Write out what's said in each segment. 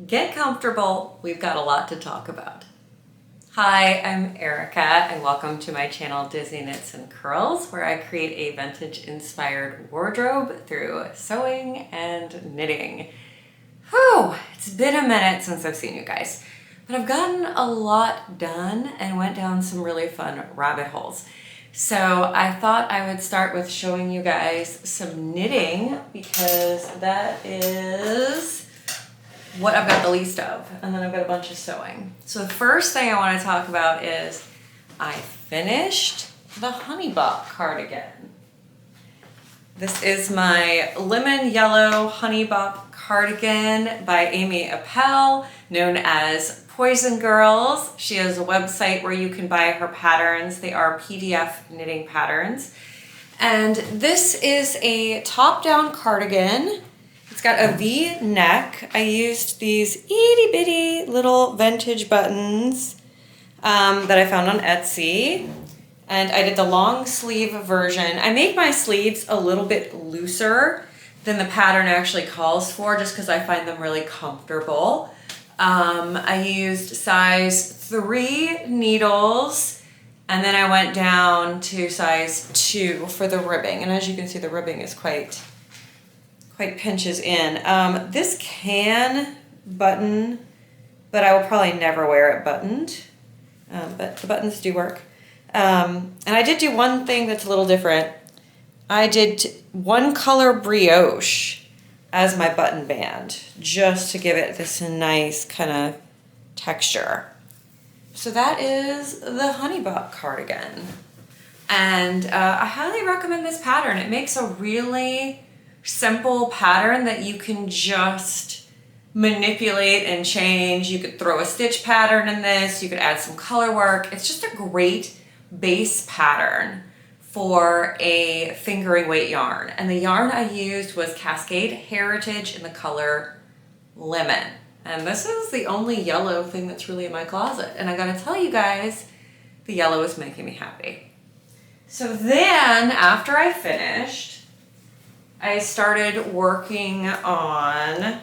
Get comfortable, we've got a lot to talk about. Hi, I'm Erica and welcome to my channel Disney Knits and Curls, where I create a vintage inspired wardrobe through sewing and knitting. Whew, it's been a minute since I've seen you guys, but I've gotten a lot done and went down some really fun rabbit holes. So I thought I would start with showing you guys some knitting because that is what I've got the least of, and then I've got a bunch of sewing. So the first thing I want to talk about is I finished the honey bot cardigan. This is my lemon yellow honey bot cardigan by Amy Appel, known as Poison Girls. She has a website where you can buy her patterns. They are PDF knitting patterns. And this is a top-down cardigan. It's got a V neck. I used these itty bitty little vintage buttons that I found on Etsy. And I did the long sleeve version. I make my sleeves a little bit looser than the pattern actually calls for, just because I find them really comfortable. I used size 3 needles, and then I went down to size 2 for the ribbing. And as you can see, the ribbing is quite pinches in. This can button, but I will probably never wear it buttoned, but the buttons do work. And I did do one thing that's a little different. I did one color brioche as my button band, just to give it this nice kind of texture. So that is the honey bot cardigan. And I highly recommend this pattern. It makes a really simple pattern that you can just manipulate and change. You could throw a stitch pattern in this, you could add some color work. It's just a great base pattern for a fingering weight yarn. And the yarn I used was Cascade Heritage in the color Lemon. And this is the only yellow thing that's really in my closet. And I gotta tell you guys, the yellow is making me happy. So then after I finished, I started working on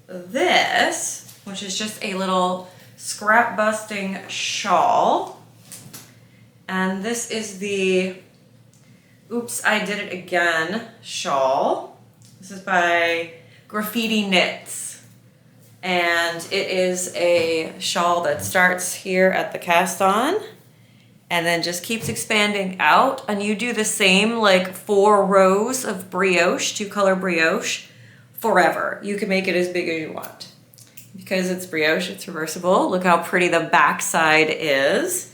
this, which is just a little scrap busting shawl. And this is the Oops, I Did It Again shawl. This is by Graffiti Knits. And it is a shawl that starts here at the cast on and then just keeps expanding out. And you do the same like 4 rows of brioche, 2-color brioche, forever. You can make it as big as you want. Because it's brioche, it's reversible. Look how pretty the back side is.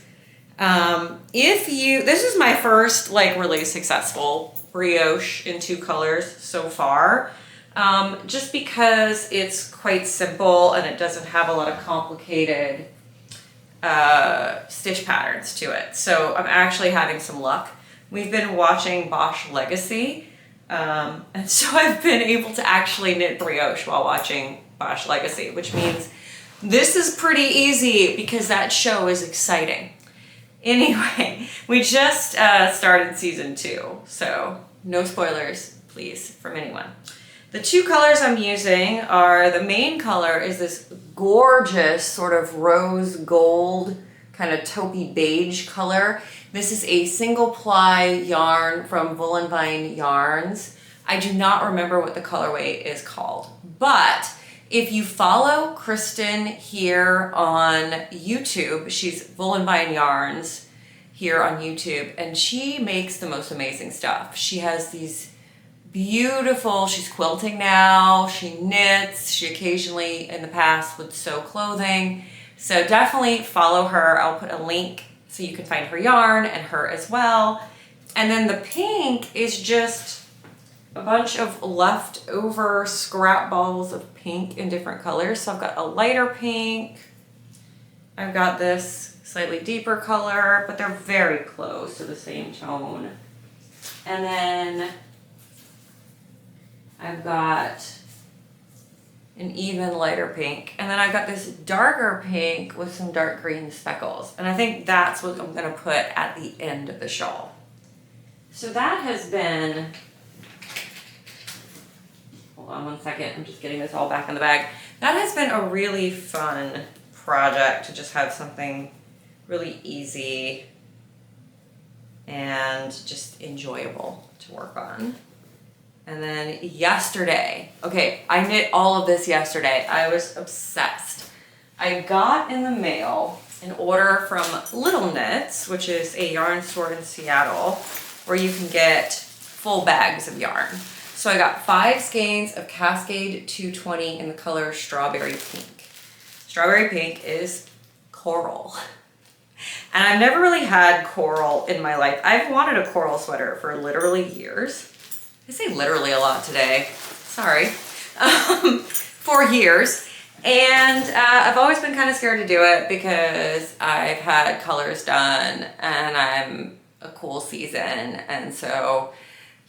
This is my first like really successful brioche in 2 colors so far. Just because it's quite simple and it doesn't have a lot of complicated stitch patterns to it. So I'm actually having some luck. We've been watching Bosch Legacy, and so I've been able to actually knit brioche while watching Bosch Legacy, which means this is pretty easy because that show is exciting. Anyway, we just started season 2, so no spoilers, please, from anyone. The 2 colors I'm using are, the main color is this gorgeous sort of rose gold, kind of taupey beige color. This is a single ply yarn from Wool and Vine Yarns. I do not remember what the colorway is called, but if you follow Kristen here on YouTube, she's Wool and Vine Yarns here on YouTube, and she makes the most amazing stuff. She has these beautiful, she's quilting now, she knits, she occasionally in the past would sew clothing. So definitely follow her. I'll put a link so you can find her yarn and her as well. And then the pink is just a bunch of leftover scrap balls of pink in different colors. So I've got a lighter pink, I've got this slightly deeper color, but they're very close to the same tone. And then I've got an even lighter pink. And then I've got this darker pink with some dark green speckles. And I think that's what I'm gonna put at the end of the shawl. So that has been, hold on one second, I'm just getting this all back in the bag. that has been a really fun project to just have something really easy and just enjoyable to work on. And then yesterday, okay, I knit all of this yesterday. I was obsessed. I got in the mail an order from Little Knits, which is a yarn store in Seattle, where you can get full bags of yarn. So I got 5 skeins of Cascade 220 in the color Strawberry Pink. Strawberry Pink is coral. And I've never really had coral in my life. I've wanted a coral sweater for literally years. I say literally a lot today, sorry. For years. And I've always been kind of scared to do it because I've had colors done and I'm a cool season, and so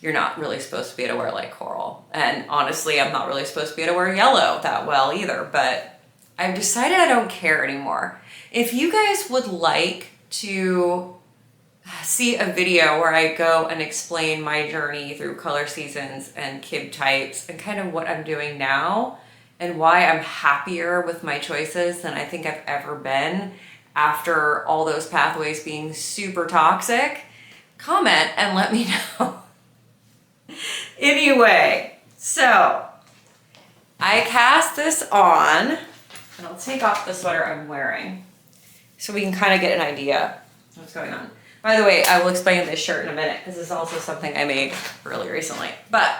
you're not really supposed to be able to wear light coral. And honestly, I'm not really supposed to be able to wear yellow that well either, but I've decided I don't care anymore. If you guys would like to see a video where I go and explain my journey through color seasons and kib types and kind of what I'm doing now and why I'm happier with my choices than I think I've ever been after all those pathways being super toxic, comment and let me know. Anyway, so I cast this on, and I'll take off the sweater I'm wearing so we can kind of get an idea of what's going on. By the way, I will explain this shirt in a minute because this is also something I made really recently. But,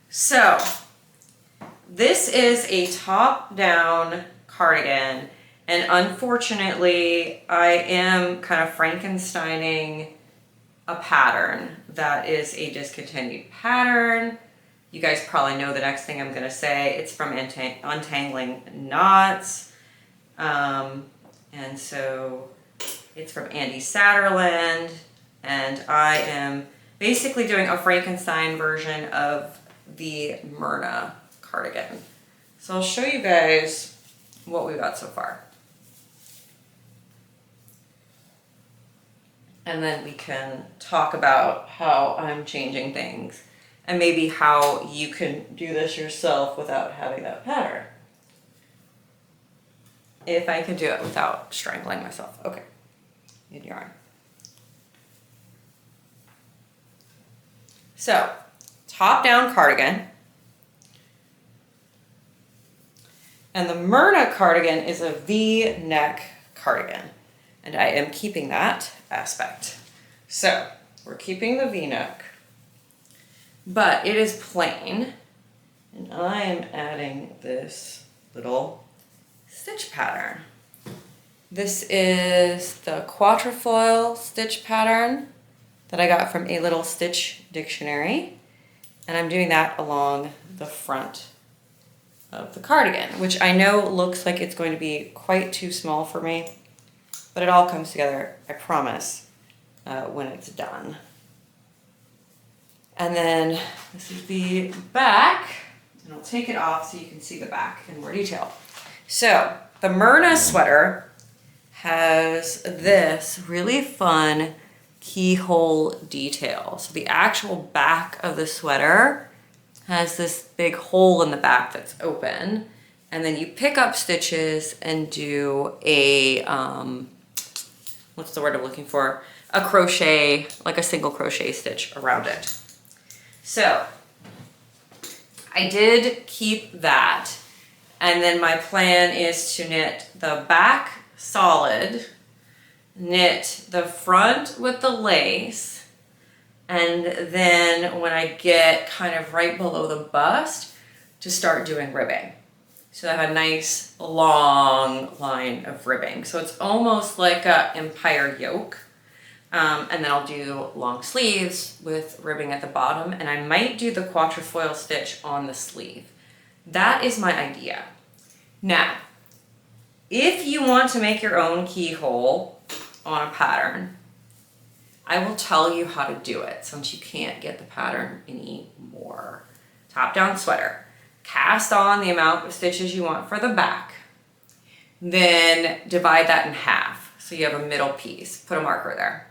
so, this is a top-down cardigan, and unfortunately, I am kind of Frankensteining a pattern that is a discontinued pattern. You guys probably know the next thing I'm going to say. It's from Untangling Knots. And so it's from Andy Satterland. And I am basically doing a Frankenstein version of the Myrna cardigan. So I'll show you guys what we've got so far. And then we can talk about how I'm changing things and maybe how you can do this yourself without having that pattern. If I can do it without strangling myself. Okay, in yarn. So, top down cardigan. And the Myrna cardigan is a V-neck cardigan. And I am keeping that aspect. So, we're keeping the V-neck, but it is plain. And I am adding this little stitch pattern. This is the quatrefoil stitch pattern that I got from A Little Stitch Dictionary. And I'm doing that along the front of the cardigan, which I know looks like it's going to be quite too small for me, but it all comes together, I promise, when it's done. And then this is the back, and I'll take it off so you can see the back in more detail. So the Myrna sweater has this really fun keyhole detail. So the actual back of the sweater has this big hole in the back that's open, and then you pick up stitches and do a, what's the word I'm looking for? A crochet, like a single crochet stitch around it. So I did keep that. And then my plan is to knit the back solid, knit the front with the lace, and then when I get kind of right below the bust, to start doing ribbing. So I have a nice long line of ribbing. So it's almost like a empire yoke. And then I'll do long sleeves with ribbing at the bottom, and I might do the quatrefoil stitch on the sleeve. That is my idea. Now, if you want to make your own keyhole on a pattern, I will tell you how to do it since you can't get the pattern anymore. Top down sweater. Cast on the amount of stitches you want for the back. Then divide that in half so you have a middle piece. Put a marker there.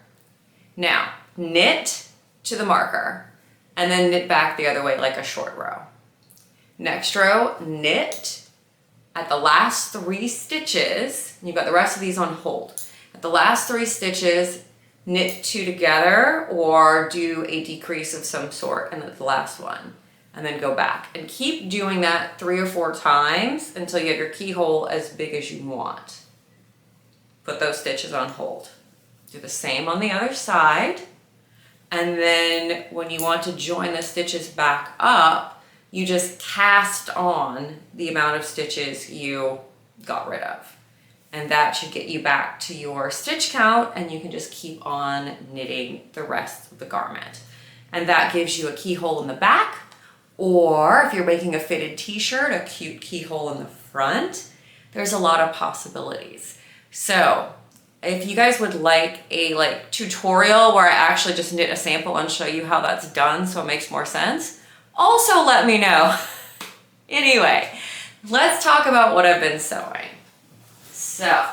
Now, knit to the marker and then knit back the other way like a short row. Next row, knit at the last 3 stitches, and you've got the rest of these on hold. At the last 3 stitches, knit 2 together or do a decrease of some sort and at the last one, and then go back. And keep doing that 3 or 4 times until you have your keyhole as big as you want. Put those stitches on hold. Do the same on the other side. And then when you want to join the stitches back up, you just cast on the amount of stitches you got rid of. And that should get you back to your stitch count, and you can just keep on knitting the rest of the garment. And that gives you a keyhole in the back, or if you're making a fitted t-shirt, a cute keyhole in the front. There's a lot of possibilities. So if you guys would like a tutorial where I actually just knit a sample and show you how that's done so it makes more sense, also let me know. Anyway, let's talk about what I've been sewing. So,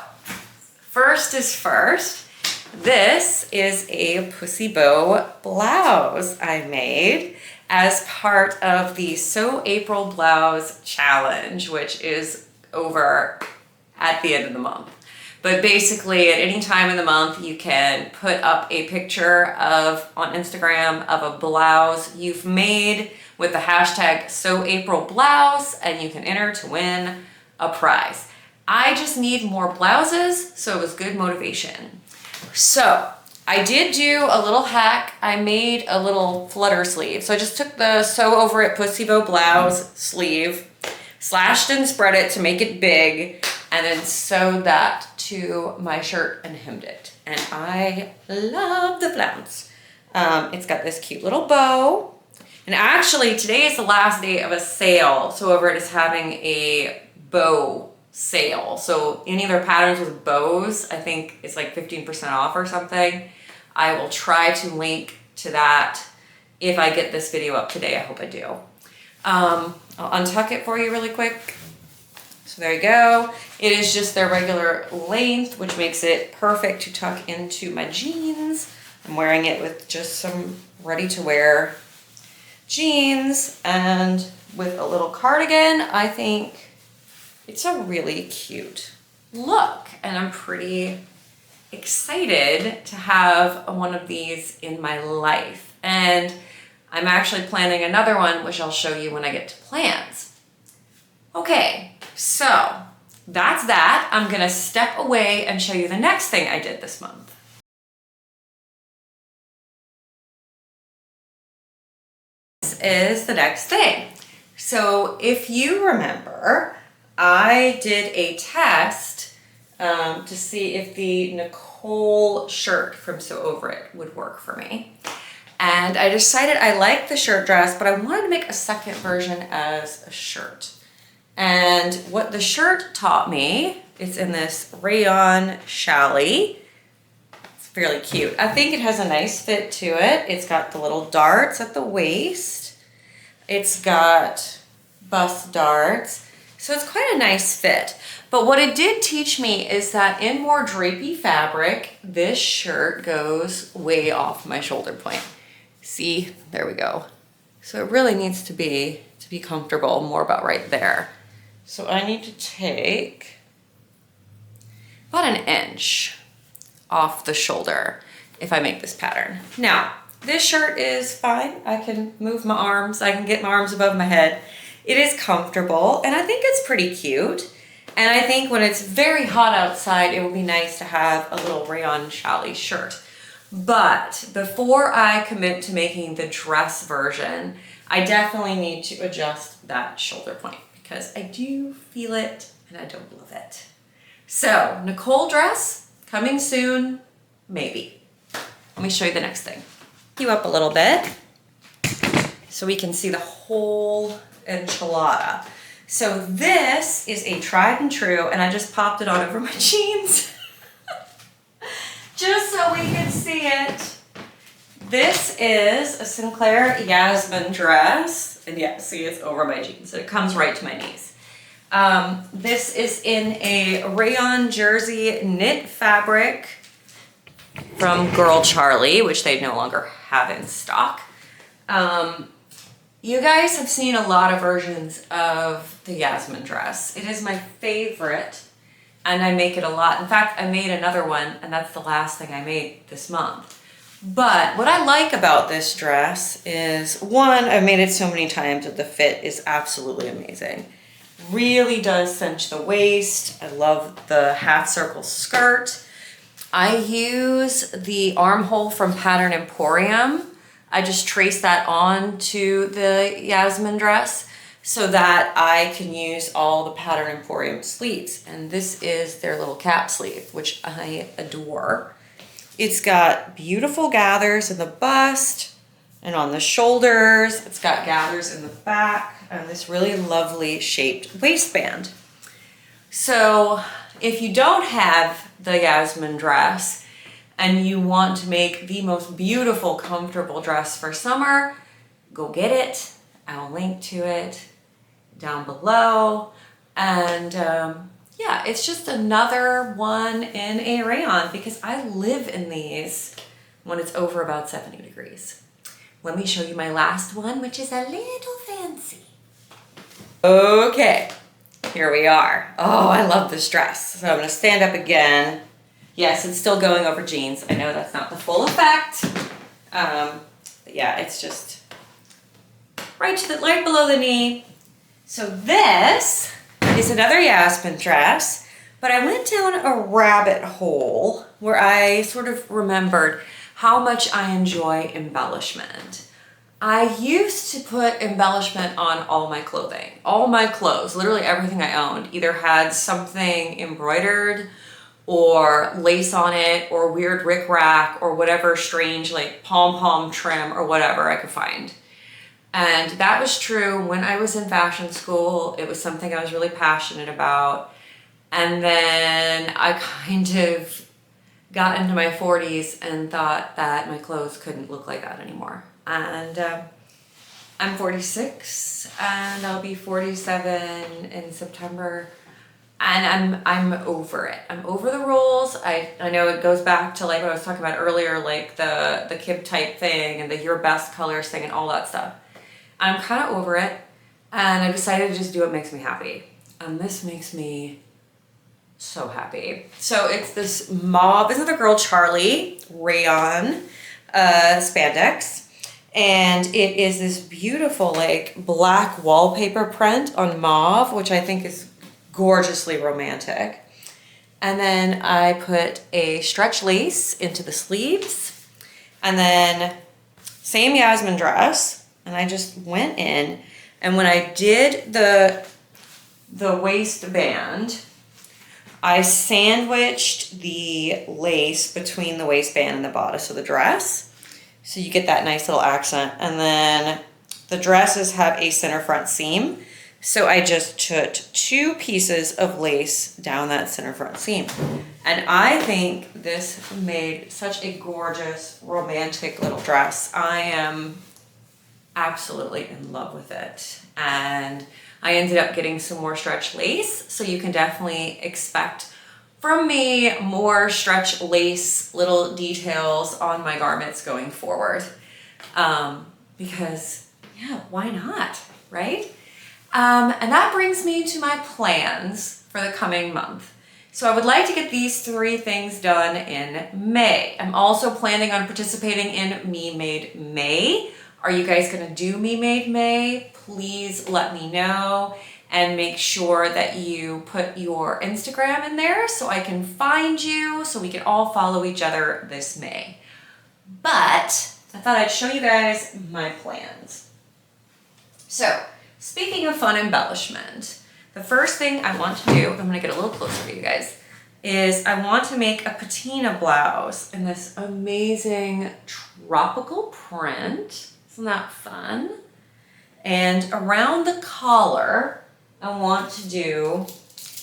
first is first. This is a pussy bow blouse I made as part of the Sew April Blouse Challenge, which is over at the end of the month. But basically, at any time in the month, you can put up a picture on Instagram of a blouse you've made with the hashtag Sew April Blouse, and you can enter to win a prize. I just need more blouses, so it was good motivation. So I did do a little hack. I made a little flutter sleeve. So I just took the Sew Over It Pussy Bow Blouse sleeve, slashed and spread it to make it big, and then sewed that to my shirt and hemmed it. And I love the blouse. It's got this cute little bow. And actually, today is the last day of a sale. Sew Over It is having a bow sale. So any of their patterns with bows, I think it's like 15% off or something. I will try to link to that if I get this video up today. I hope I do. I'll untuck it for you really quick. So there you go. It is just their regular length, which makes it perfect to tuck into my jeans. I'm wearing it with just some ready to wear jeans and with a little cardigan. I think it's a really cute look, and I'm pretty excited to have one of these in my life. And I'm actually planning another one, which I'll show you when I get to plans. Okay, so that's that. I'm gonna step away and show you the next thing I did this month. This is the next thing. So if you remember, I did a test to see if the Nicole shirt from Sew Over It would work for me. And I decided I liked the shirt dress, but I wanted to make a second version as a shirt. And what the shirt taught me, it's in this rayon challis. It's fairly cute. I think it has a nice fit to it. It's got the little darts at the waist. It's got bust darts. So it's quite a nice fit. But what it did teach me is that in more drapey fabric, this shirt goes way off my shoulder point. See, there we go. So it really needs to be comfortable, more about right there. So I need to take about 1 inch off the shoulder if I make this pattern. Now, this shirt is fine. I can move my arms. I can get my arms above my head. It is comfortable, and I think it's pretty cute. And I think when it's very hot outside, it would be nice to have a little rayon challis shirt. But before I commit to making the dress version, I definitely need to adjust that shoulder point because I do feel it and I don't love it. So, Nicole dress, coming soon, maybe. Let me show you the next thing. You up a little bit so we can see the whole enchilada. So this is a tried and true, and I just popped it on over my jeans just so we can see it. This is a Sinclair Yasmin dress, and yeah, see, it's over my jeans, so it comes right to my knees. This is in a rayon jersey knit fabric from Girl Charlie, which they no longer have in stock. You guys have seen a lot of versions of the Yasmin dress. It is my favorite, and I make it a lot. In fact, I made another one, and that's the last thing I made this month. But what I like about this dress is, one, I've made it so many times that the fit is absolutely amazing. Really does cinch the waist. I love the half circle skirt. I use the armhole from Pattern Emporium. I just trace that on to the Yasmin dress so that I can use all the Pattern Emporium sleeves. And this is their little cap sleeve, which I adore. It's got beautiful gathers in the bust and on the shoulders. It's got gathers in the back and this really lovely shaped waistband. So if you don't have the Yasmin dress and you want to make the most beautiful, comfortable dress for summer, go get it. I'll link to it down below. And yeah, it's just another one in a rayon because I live in these when it's over about 70 degrees. Let me show you my last one, which is a little fancy. Okay, here we are. Oh, I love this dress. So I'm gonna stand up again. Yes, it's still going over jeans. I know that's not the full effect. But yeah, it's just right below the knee. So this is another Yasmin dress, but I went down a rabbit hole where I sort of remembered how much I enjoy embellishment. I used to put embellishment on all my clothing. All my clothes, literally everything I owned, either had something embroidered or lace on it or weird rickrack or whatever strange like pom-pom trim or whatever I could find. And that was true when I was in fashion school. It was something I was really passionate about. And then I kind of got into my 40s and thought that my clothes couldn't look like that anymore. And I'm 46 and I'll be 47 in September. And I'm over it. I'm over the rules. I know it goes back to like what I was talking about earlier, like the kib type thing and the your best colors thing and all that stuff. I'm kind of over it, and I decided to just do what makes me happy. And this makes me so happy. So it's this mauve, this is the Girl Charlie rayon spandex, and it is this beautiful like black wallpaper print on mauve, which I think is gorgeously romantic. And then I put a stretch lace into the sleeves, and then same Yasmin dress. And I just went in, and when I did the waistband, I sandwiched the lace between the waistband and the bodice of the dress. So you get that nice little accent. And then the dresses have a center front seam. So I just took 2 pieces of lace down that center front seam. And I think this made such a gorgeous, romantic little dress. I am absolutely in love with it. And I ended up getting some more stretch lace, so you can definitely expect from me more stretch lace little details on my garments going forward. Because yeah, why not, right? And that brings me to my plans for the coming month. So I would like to get these 3 things done in May. I'm also planning on participating in Me Made May. Are you guys gonna do Me Made May? Please let me know and make sure that you put your Instagram in there so I can find you, so we can all follow each other this May. But I thought I'd show you guys my plans. So, speaking of fun embellishment, the first thing I want to do, I'm gonna get a little closer for you guys, is I want to make a patina blouse in this amazing tropical print. Isn't that fun? And around the collar, I want to do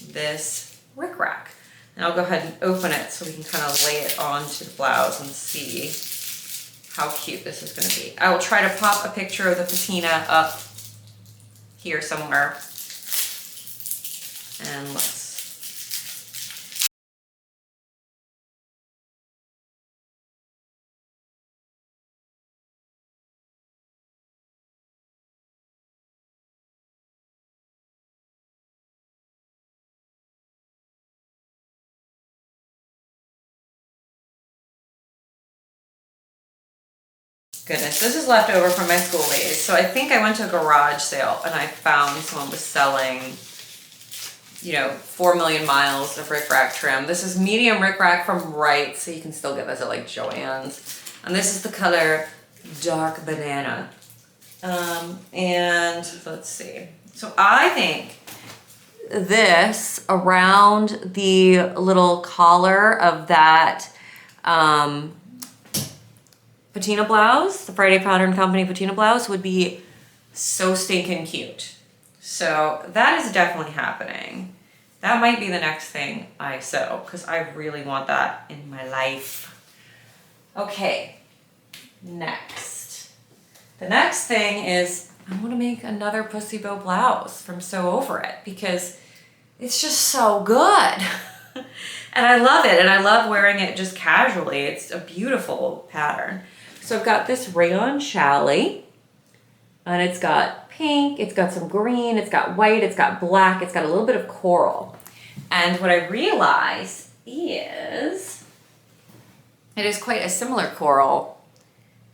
this rickrack. And I'll go ahead and open it so we can kind of lay it onto the blouse and see how cute this is going to be. I will try to pop a picture of the patina up here somewhere. And let's Goodness, this is left over from my school days. So I think I went to a garage sale and I found someone was selling, you know, 4 million miles of rickrack trim. This is medium rickrack from Wright, so you can still get this at like Joann's. And this is the color Dark Banana. And let's see. So I think this around the little collar of that patina blouse, the Friday Pattern Company patina blouse, would be so stinking cute. So that is definitely happening. That might be the next thing I sew because I really want that in my life. Okay, next. The next thing is I want to make another Pussy Bow blouse from Sew Over It because it's just so good. And I love it, and I love wearing it just casually. It's a beautiful pattern. So I've got this rayon challis, and it's got pink, it's got some green, it's got white, it's got black, it's got a little bit of coral. And what I realize is it is quite a similar coral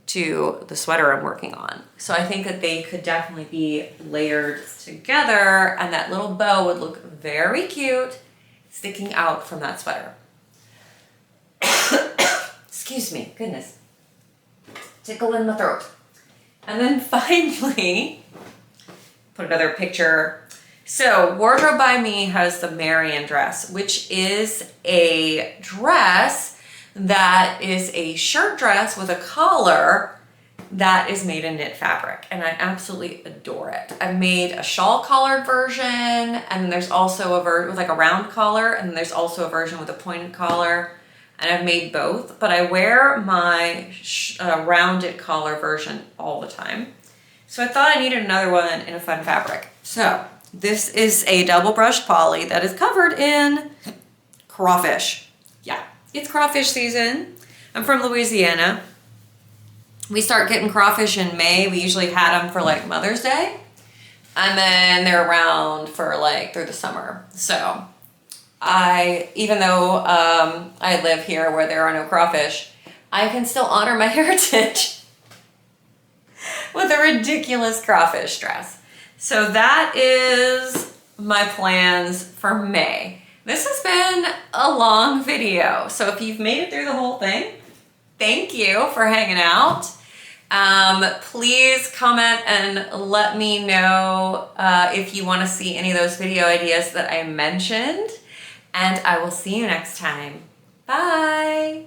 to the sweater I'm working on. So I think that they could definitely be layered together, and that little bow would look very cute sticking out from that sweater. Excuse me, goodness. Tickle in the throat. And then finally, put another picture. So Wardrobe by Me has the Marion dress, which is a dress that is a shirt dress with a collar that is made in knit fabric, and I absolutely adore it. I've made a shawl collared version, and there's also a version with like a round collar, and there's also a version with a pointed collar, and I've made both, but I wear my rounded collar version all the time. So I thought I needed another one in a fun fabric. So this is a double brush poly that is covered in crawfish. Yeah, it's crawfish season. I'm from Louisiana. We start getting crawfish in May. We usually had them for like Mother's Day. And then they're around for like through the summer. So even though I live here where there are no crawfish, I can still honor my heritage with a ridiculous crawfish dress. So that is my plans for May. This has been a long video. So if you've made it through the whole thing, thank you for hanging out. Please comment and let me know if you want to see any of those video ideas that I mentioned, and I will see you next time. Bye.